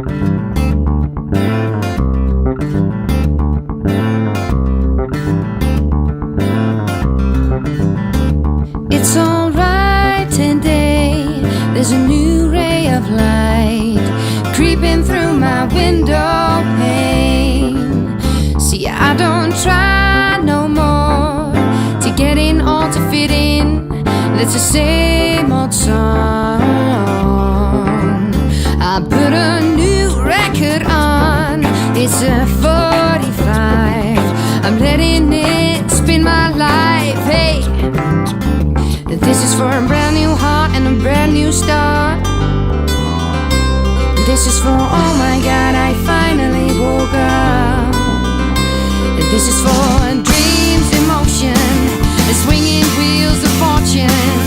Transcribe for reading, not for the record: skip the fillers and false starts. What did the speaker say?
It's alright today, there's a new ray of light creeping through my window pane. See, I don't try no more to get in or to fit in. It's the same old song. I put a new record on, it's a 45. I'm letting it spin my life, hey. This is for a brand new heart and a brand new start. This is for, oh my God, I finally woke up. This is for dreams in motion, the swinging wheels of fortune.